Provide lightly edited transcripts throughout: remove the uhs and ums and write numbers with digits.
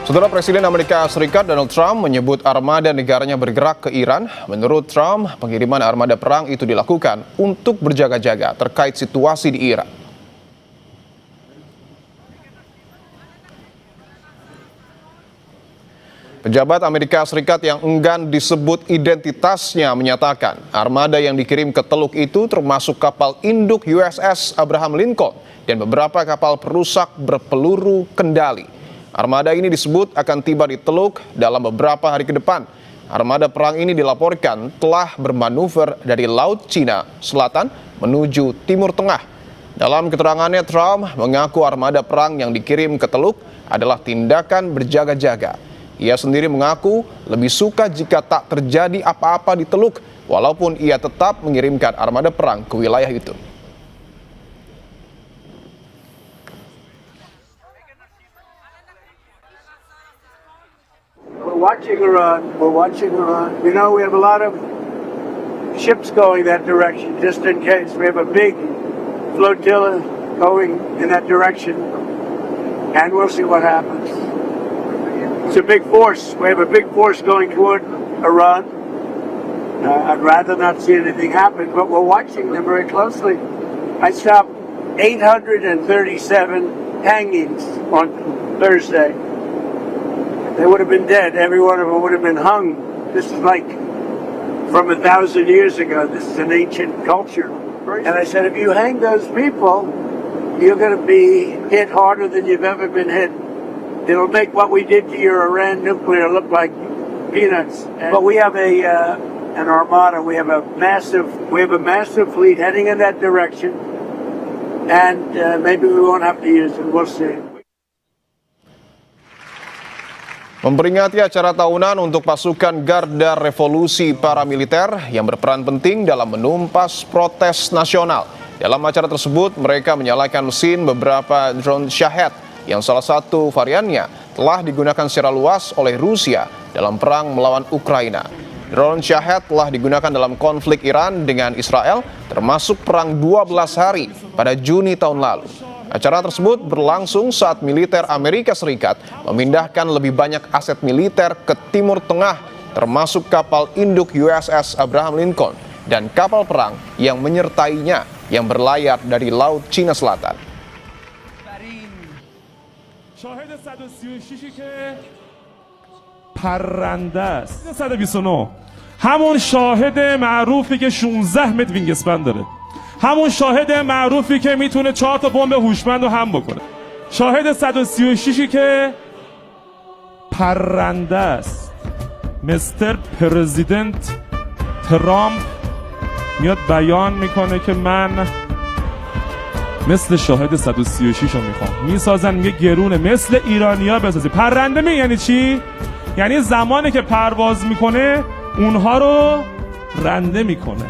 Saudara Presiden Amerika Serikat Donald Trump menyebut armada negaranya bergerak ke Iran. Menurut Trump, pengiriman armada perang itu dilakukan untuk berjaga-jaga terkait situasi di Iran. Pejabat Amerika Serikat yang enggan disebut identitasnya menyatakan armada yang dikirim ke Teluk itu termasuk kapal induk USS Abraham Lincoln dan beberapa kapal perusak berpeluru kendali. Armada ini disebut akan tiba di Teluk dalam beberapa hari ke depan. Armada perang ini dilaporkan telah bermanuver dari Laut Cina Selatan menuju Timur Tengah. Dalam keterangannya, Trump mengaku armada perang yang dikirim ke Teluk adalah tindakan berjaga-jaga. Ia sendiri mengaku lebih suka jika tak terjadi apa-apa di Teluk, walaupun ia tetap mengirimkan armada perang ke wilayah itu. We're watching Iran. You know, we have a lot of ships going that direction, just in case. We have a big flotilla going in that direction, and we'll see what happens. It's a big force. We have a big force going toward Iran. I'd rather not see anything happen, but we're watching them very closely. I stopped 837 hangings on Thursday. They would have been dead. Every one of them would have been hung. This is like from 1,000 years ago. This is an ancient culture. And I said, if you hang those people, you're going to be hit harder than you've ever been hit. It'll make what we did to your Iran nuclear look like peanuts. But we have an armada. We have a massive fleet heading in that direction. And maybe we won't have to use it. We'll see. Memperingati acara tahunan untuk pasukan Garda Revolusi Paramiliter yang berperan penting dalam menumpas protes nasional. Dalam acara tersebut, mereka menyalakan mesin beberapa drone Shahed yang salah satu variannya telah digunakan secara luas oleh Rusia dalam perang melawan Ukraina. Drone Shahed telah digunakan dalam konflik Iran dengan Israel, termasuk perang 12 hari pada Juni tahun lalu. Acara tersebut berlangsung saat militer Amerika Serikat memindahkan lebih banyak aset militer ke Timur Tengah, termasuk kapal induk USS Abraham Lincoln dan kapal perang yang menyertainya yang berlayar dari Laut Cina Selatan. شاهد 136 که پرنده است 129 همون شاهد معروفی که 16 متر وینگسپن داره همون شاهد معروفی که میتونه 4 تا بمب هوشمند رو هم بکنه شاهد 136 که پرنده است مستر پرزیدنت ترامپ میاد بیان میکنه که من مثل شاهد 136 رو میخوام میسازن میگه گرونه مثل ایرانیا بسازی پرنده می یعنی چی؟ یعنی زمانی که پرواز میکنه اونها رو رنده میکنه.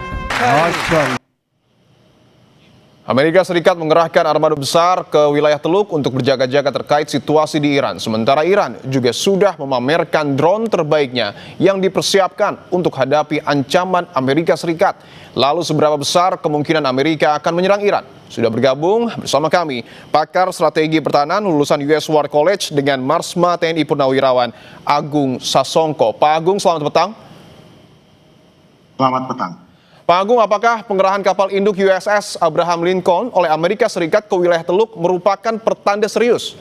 Amerika Serikat mengerahkan armada besar ke wilayah Teluk untuk berjaga-jaga terkait situasi di Iran. Sementara Iran juga sudah memamerkan drone terbaiknya yang dipersiapkan untuk hadapi ancaman Amerika Serikat. Lalu seberapa besar kemungkinan Amerika akan menyerang Iran? Sudah bergabung bersama kami pakar strategi pertahanan lulusan US War College dengan Marsma TNI Purnawirawan Agung Sasongko. Pak Agung, selamat petang. Selamat petang. Pak Agung, apakah pengerahan kapal induk USS Abraham Lincoln oleh Amerika Serikat ke wilayah Teluk merupakan pertanda serius?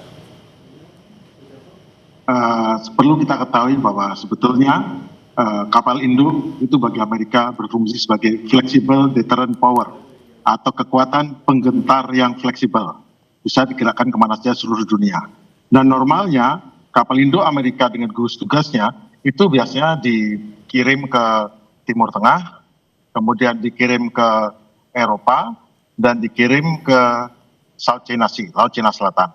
Perlu kita ketahui bahwa sebetulnya kapal induk itu bagi Amerika berfungsi sebagai flexible deterrent power atau kekuatan penggentar yang fleksibel, bisa digerakkan kemana saja seluruh dunia. Dan normalnya kapal induk Amerika dengan gugus tugasnya itu biasanya dikirim ke Timur Tengah, kemudian dikirim ke Eropa, dan dikirim ke South China Sea, Laut Cina Selatan.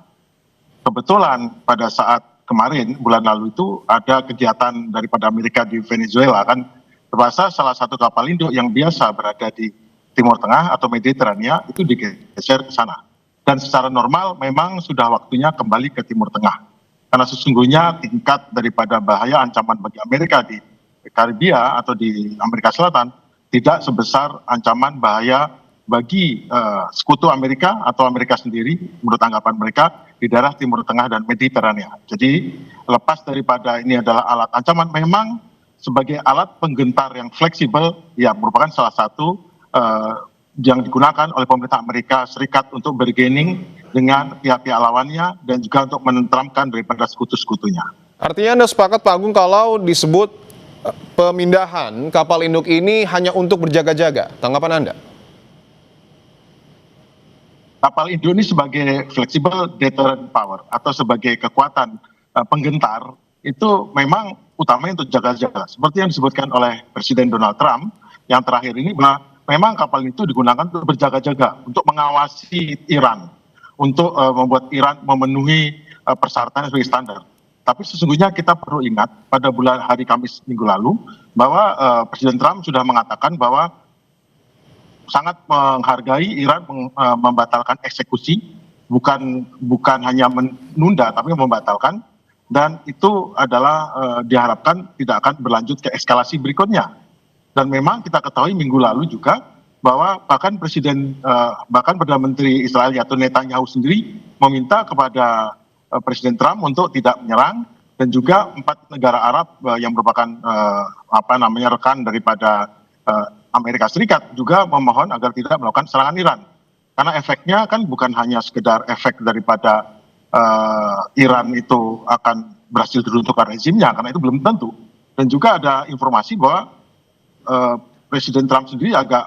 Kebetulan pada saat kemarin, bulan lalu itu ada kegiatan daripada Amerika di Venezuela, kan terpaksa salah satu kapal induk yang biasa berada di Timur Tengah atau Mediterania itu digeser ke sana. Dan secara normal memang sudah waktunya kembali ke Timur Tengah. Karena sesungguhnya tingkat daripada bahaya ancaman bagi Amerika di Karibia atau di Amerika Selatan tidak sebesar ancaman bahaya bagi sekutu Amerika atau Amerika sendiri menurut anggapan mereka di daerah Timur Tengah dan Mediterania. Jadi lepas daripada ini adalah alat ancaman, memang sebagai alat penggentar yang fleksibel, ya merupakan salah satu yang digunakan oleh pemerintah Amerika Serikat untuk bargaining dengan pihak-pihak lawannya dan juga untuk menenteramkan daripada sekutu-sekutunya. Artinya Anda sepakat Pak Agung kalau disebut pemindahan kapal induk ini hanya untuk berjaga-jaga. Tanggapan Anda? Kapal induk ini sebagai flexible deterrent power atau sebagai kekuatan penggentar itu memang utamanya untuk jaga-jaga. Seperti yang disebutkan oleh Presiden Donald Trump yang terakhir ini, bahwa memang kapal itu digunakan untuk berjaga-jaga, untuk mengawasi Iran, untuk membuat Iran memenuhi persyaratan sebagai standar. Tapi sesungguhnya kita perlu ingat pada bulan hari Kamis minggu lalu bahwa Presiden Trump sudah mengatakan bahwa sangat menghargai Iran membatalkan eksekusi, bukan hanya menunda tapi membatalkan, dan itu adalah diharapkan tidak akan berlanjut ke eskalasi berikutnya. Dan memang kita ketahui minggu lalu juga bahwa bahkan bahkan Perdana Menteri Israel yaitu Netanyahu sendiri meminta kepada Presiden Trump untuk tidak menyerang, dan juga 4 negara Arab yang merupakan rekan daripada Amerika Serikat juga memohon agar tidak melakukan serangan Iran. Karena efeknya kan bukan hanya sekedar efek daripada Iran itu akan berhasil diruntuhkan rezimnya, karena itu belum tentu. Dan juga ada informasi bahwa Presiden Trump sendiri agak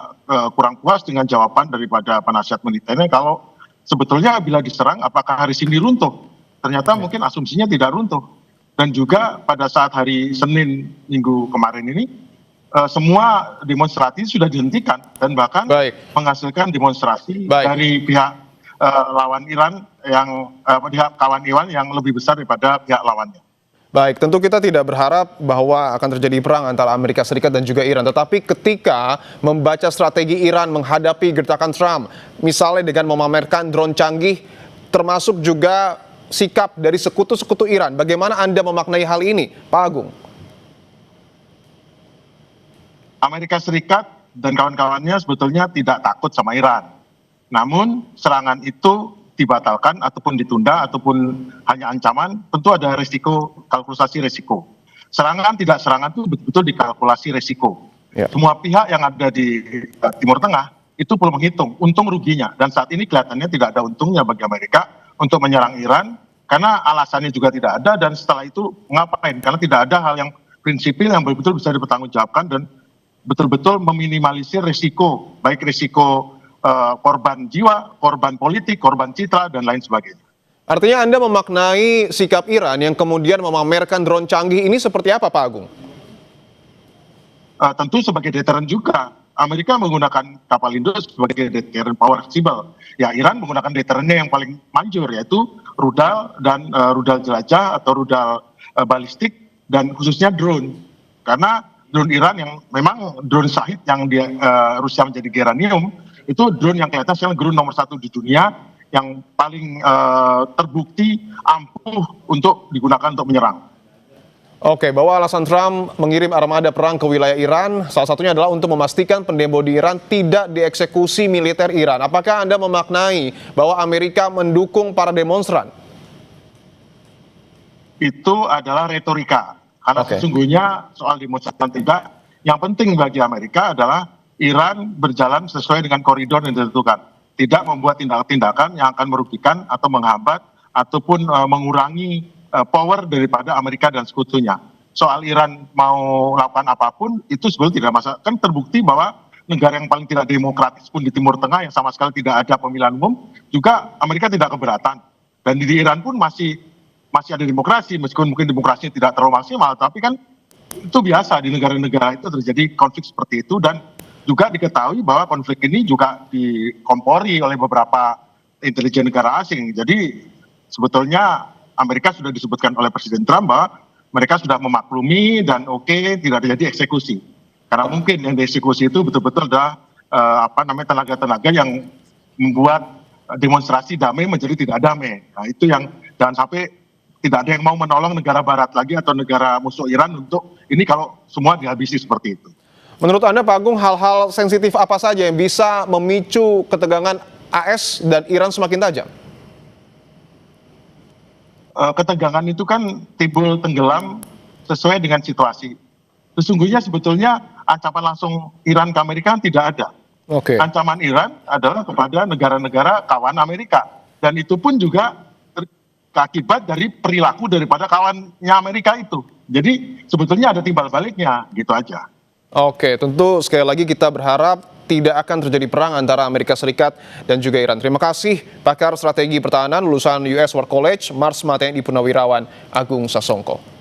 kurang puas dengan jawaban daripada penasihat militernya kalau sebetulnya bila diserang apakah hari ini runtuh. Ternyata mungkin asumsinya tidak runtuh. Dan juga pada saat hari Senin minggu kemarin ini semua demonstrasi sudah dihentikan dan bahkan menghasilkan demonstrasi dari pihak lawan Iran yang pihak kawan Iran yang lebih besar daripada pihak lawannya. Baik, tentu kita tidak berharap bahwa akan terjadi perang antara Amerika Serikat dan juga Iran. Tetapi ketika membaca strategi Iran menghadapi gertakan Trump, misalnya dengan memamerkan drone canggih, termasuk juga sikap dari sekutu-sekutu Iran, bagaimana Anda memaknai hal ini, Pak Agung? Amerika Serikat dan kawan-kawannya sebetulnya tidak takut sama Iran. Namun serangan itu dibatalkan ataupun ditunda ataupun hanya ancaman, tentu ada risiko, kalkulasi risiko. Serangan tidak serangan itu betul-betul dikalkulasi risiko. Semua pihak yang ada di Timur Tengah itu perlu menghitung untung ruginya, dan saat ini kelihatannya tidak ada untungnya bagi Amerika untuk menyerang Iran karena alasannya juga tidak ada, dan setelah itu ngapain? Karena tidak ada hal yang prinsipil yang betul-betul bisa dipertanggungjawabkan dan betul-betul meminimalisir risiko, baik risiko korban jiwa, korban politik, korban citra, dan lain sebagainya. Artinya Anda memaknai sikap Iran yang kemudian memamerkan drone canggih ini seperti apa, Pak Agung? Tentu sebagai deterrent juga. Amerika menggunakan kapal induk sebagai deterrent power fleksibel. Ya, Iran menggunakan deterrentnya yang paling manjur, yaitu rudal dan rudal jelajah atau rudal balistik, dan khususnya drone. Karena drone Iran yang memang drone Shahid yang Rusia menjadi geranium, itu drone yang kelihatan sekarang drone nomor 1 di dunia yang paling terbukti ampuh untuk digunakan untuk menyerang. Oke, bahwa alasan Trump mengirim armada perang ke wilayah Iran, salah satunya adalah untuk memastikan pendemo di Iran tidak dieksekusi militer Iran. Apakah Anda memaknai bahwa Amerika mendukung para demonstran? Itu adalah retorika. Karena sesungguhnya soal demonstran tidak, yang penting bagi Amerika adalah Iran berjalan sesuai dengan koridor yang ditentukan. Tidak membuat tindakan-tindakan yang akan merugikan atau menghambat ataupun mengurangi power daripada Amerika dan sekutunya. Soal Iran mau lakukan apapun, itu sebetulnya tidak masalah. Kan terbukti bahwa negara yang paling tidak demokratis pun di Timur Tengah yang sama sekali tidak ada pemilihan umum, juga Amerika tidak keberatan. Dan di Iran pun masih ada demokrasi, meskipun mungkin demokrasinya tidak terlalu maksimal, tapi kan itu biasa di negara-negara itu terjadi konflik seperti itu. Dan juga diketahui bahwa konflik ini juga dikompori oleh beberapa intelijen negara asing. Jadi sebetulnya Amerika sudah disebutkan oleh Presiden Trump bahwa mereka sudah memaklumi dan tidak terjadi eksekusi. Karena mungkin yang dieksekusi itu betul-betul ada tenaga-tenaga yang membuat demonstrasi damai menjadi tidak damai. Nah, itu yang jangan sampai tidak ada yang mau menolong negara barat lagi atau negara musuh Iran untuk ini kalau semua dihabisi seperti itu. Menurut Anda, Pak Agung, hal-hal sensitif apa saja yang bisa memicu ketegangan AS dan Iran semakin tajam? ketegangan itu kan timbul tenggelam sesuai dengan situasi. Sesungguhnya sebetulnya ancaman langsung Iran ke Amerika tidak ada. Oke. Ancaman Iran adalah kepada negara-negara kawan Amerika. Dan itu pun juga akibat dari perilaku daripada kawannya Amerika itu. Jadi sebetulnya ada timbal baliknya, gitu aja. Oke, tentu sekali lagi kita berharap tidak akan terjadi perang antara Amerika Serikat dan juga Iran. Terima kasih pakar strategi pertahanan lulusan US War College, Marsma TNI Purnawirawan Agung Sasongko.